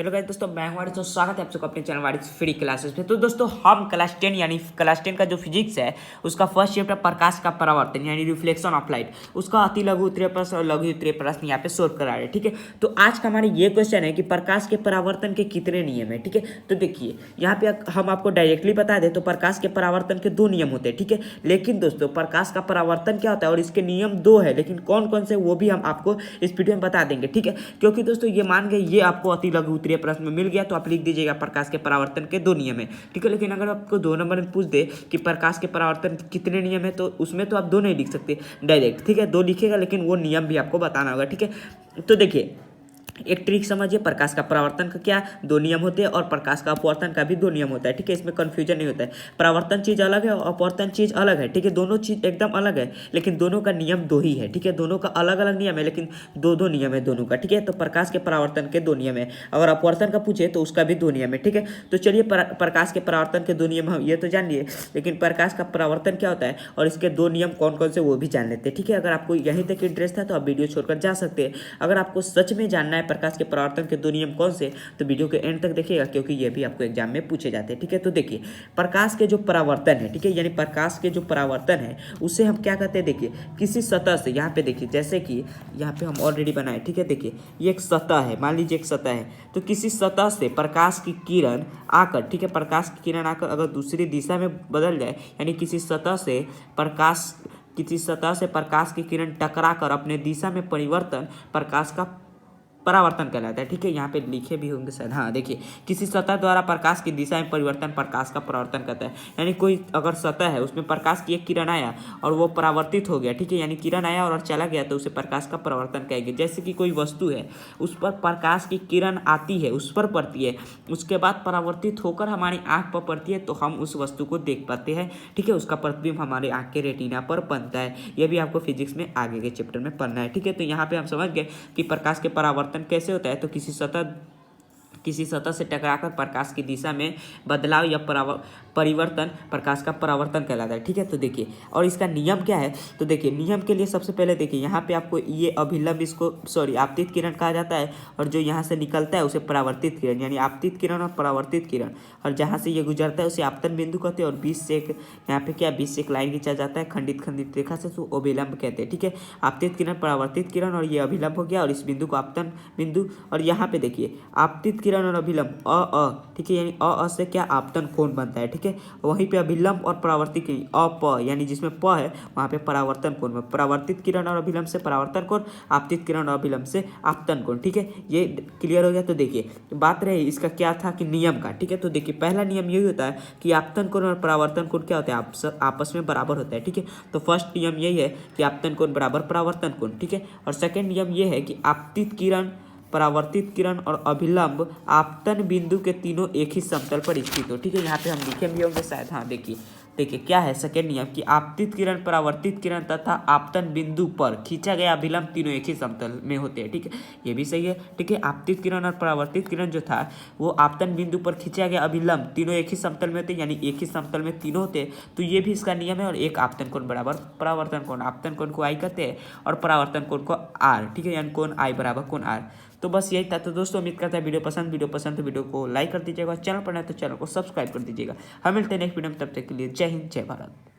Hello guys दोस्तों, मैं हूं वारिस और स्वागत है आप सबका अपने चैनल वारिस फ्री क्लासेस पे। तो दोस्तों हम क्लास 10 यानी क्लास 10 का जो फिजिक्स है उसका फर्स्ट चैप्टर प्रकाश का परावर्तन यानी रिफ्लेक्शन ऑफ लाइट, उसका अति लघु उत्तरीय प्रश्न और लघु उत्तरीय प्रश्न यहाँ पे सोल्व करा रहे हैं। ठीक है, तो आज का हमारे ये क्वेश्चन है कि प्रकाश के परावर्तन के कितने नियम है। ठीक है, तो देखिए यहाँ पे हम आपको डायरेक्टली बता दें तो प्रकाश के परावर्तन के दो नियम होते हैं। ठीक है, लेकिन दोस्तों प्रकाश का परावर्तन क्या होता है और इसके नियम दो है, लेकिन कौन कौन से वो भी हम आपको इस वीडियो में बता देंगे। ठीक है, क्योंकि दोस्तों ये मान गए ये आपको अति लघु उत्तरीय प्रश्न में मिल गया तो आप लिख दीजिएगा प्रकाश के परावर्तन के दो नियम है। ठीक है, लेकिन अगर आपको 2 नंबर में पूछ दे कि प्रकाश के परावर्तन के कितने नियम है तो उसमें तो आप दो नहीं लिख सकते डायरेक्ट। ठीक है, दो लिखेगा लेकिन वो नियम भी आपको बताना होगा। ठीक है, तो देखिए एक ट्रिक समझिए, प्रकाश का परावर्तन का क्या दो नियम होते हैं और प्रकाश का अपवर्तन का भी दो नियम होता है। ठीक है, इसमें कंफ्यूजन नहीं होता है। परावर्तन चीज अलग है और अपवर्तन चीज अलग है। ठीक है, दोनों चीज एकदम अलग है लेकिन दोनों का नियम दो ही है। ठीक है, दोनों का अलग अलग नियम है लेकिन दो नियम है दोनों का। ठीक है, तो प्रकाश के परावर्तन के दो नियम है, अगर अपवर्तन का पूछे तो उसका भी दो नियम है। ठीक है, तो चलिए प्रकाश के परावर्तन के दो नियम हम ये तो जान लिए, लेकिन प्रकाश का परावर्तन क्या होता है और इसके दो नियम कौन कौन से वो भी जान लेते हैं। ठीक है, अगर आपको यहीं तक इंटरेस्ट है तो आप वीडियो छोड़कर जा सकते हैं। अगर आपको सच में जानना है प्रकाश के परावर्तन के दो नियम कौन से, तो वीडियो के एंड तक देखिएगा क्योंकि ये भी आपको एग्जाम में पूछे जाते हैं। ठीक है, तो देखिए प्रकाश के जो परावर्तन है, ठीक है, यानी प्रकाश के जो परावर्तन है उसे हम क्या कहते हैं। देखिए किसी सतह से, यहाँ पे देखिए जैसे कि यहाँ पे हम ऑलरेडी बनाए। ठीक है, देखिए ये एक सतह है, मान लीजिए एक सतह है, तो किसी सतह से प्रकाश की किरण आकर, ठीक है, प्रकाश की किरण आकर अगर दूसरी दिशा में बदल जाए, यानी किसी सतह से प्रकाश की किरण टकराकर अपने दिशा में परिवर्तन प्रकाश का परावर्तन कहलाता है। ठीक है, यहाँ पे लिखे भी होंगे शायद। हाँ देखिए, किसी सतह द्वारा प्रकाश की दिशा में परिवर्तन प्रकाश का परावर्तन कहता है। यानी कोई अगर सतह है उसमें प्रकाश की एक किरण आया और वो परावर्तित हो गया, ठीक है, यानी किरण आया और चला गया तो उसे प्रकाश का परावर्तन कहेंगे। जैसे कि कोई वस्तु है उस पर प्रकाश की किरण आती है, उस पर पड़ती है, उसके बाद परावर्तित होकर हमारी आँख पर पड़ती है तो हम उस वस्तु को देख पाते हैं। ठीक है, उसका प्रतिबिंब हमारे आँख के रेटिना पर बनता है। यह भी आपको फिजिक्स में आगे के चैप्टर में पढ़ना है। ठीक है, तो यहाँ पे हम समझ गए कि प्रकाश के परावर्तन कैसे होता है। तो किसी सतह से टकराकर प्रकाश की दिशा में बदलाव या परिवर्तन प्रकाश का परावर्तन कहलाता है। ठीक है, तो देखिए और इसका नियम क्या है। तो देखिए नियम के लिए सबसे पहले देखिए यहाँ पे आपको ये अभिलंब, इसको आपतित किरण कहा जाता है, और जो यहाँ से निकलता है उसे परावर्तित किरण, यानी आपतित किरण और परावर्तित किरण, और जहाँ से ये गुजरता है उसे आपतन बिंदु कहते हैं। और बीच से एक यहाँ पे क्या बीच से एक लाइन खींचा जाता है खंडित खंडित रेखा से, तो अभिलंब कहते हैं। ठीक है, आपतित किरण, परावर्तित किरण और ये अभिलंब हो गया, और इस बिंदु को आपतन बिंदु। और यहाँ पे देखिए आपतित किरण और अभिलंब ठीक है, यानी अ से क्या आपतन कोण बनता है। ठीक है, वहीं पे अभिलंब और परावर्तित किरण अप, यानी जिसमें प है वहाँ पे परावर्तन कोण में परावर्तित किरण और अभिलंब से परावर्तन कोण, आपतित किरण और अभिलंब से आपतन कोण। ठीक है, ये क्लियर हो गया। तो देखिए बात रही इसका क्या था कि नियम का। ठीक है, तो देखिए पहला नियम यही होता है कि आपतन कोण और परावर्तन कोण क्या होता है, आपस में बराबर होता है। ठीक है, तो फर्स्ट नियम यही है कि आपतन कोण बराबर परावर्तन कोण। ठीक है, और सेकेंड नियम ये है कि आपतित किरण, परावर्तित किरण और अभिलंब आपतन बिंदु के तीनों एक ही समतल पर स्थित हो। ठीक है, यहाँ पे हम लिखे भी होंगे शायद। हाँ देखिए क्या है सेकेंड नियम कि आपतित किरण, परावर्तित किरण तथा आपतन बिंदु पर खींचा गया अभिलंब तीनों एक ही समतल में होते हैं। ठीक है, ये भी सही है। ठीक है, आपतित किरण और परावर्तित किरण जो था वो आपतन बिंदु पर खींचा गया अभिलंब तीनों एक ही समतल में होते, यानी एक ही समतल में तीनों होते, तो ये भी इसका नियम है। और एक आपतन कोण बराबर परावर्तन कोण, आपतन कोण को आई कहते हैं और परावर्तन कोण को आर। ठीक है, यानी कोण आई बराबर कोण आर। तो बस यही था। तो दोस्तों उम्मीद करता है वीडियो पसंद तो वीडियो को लाइक कर दीजिएगा, चैनल पर नए तो चैनल को सब्सक्राइब कर दीजिएगा। हम मिलते हैं नेक्स्ट वीडियो में, तब तक के लिए जय हिंद जय भारत।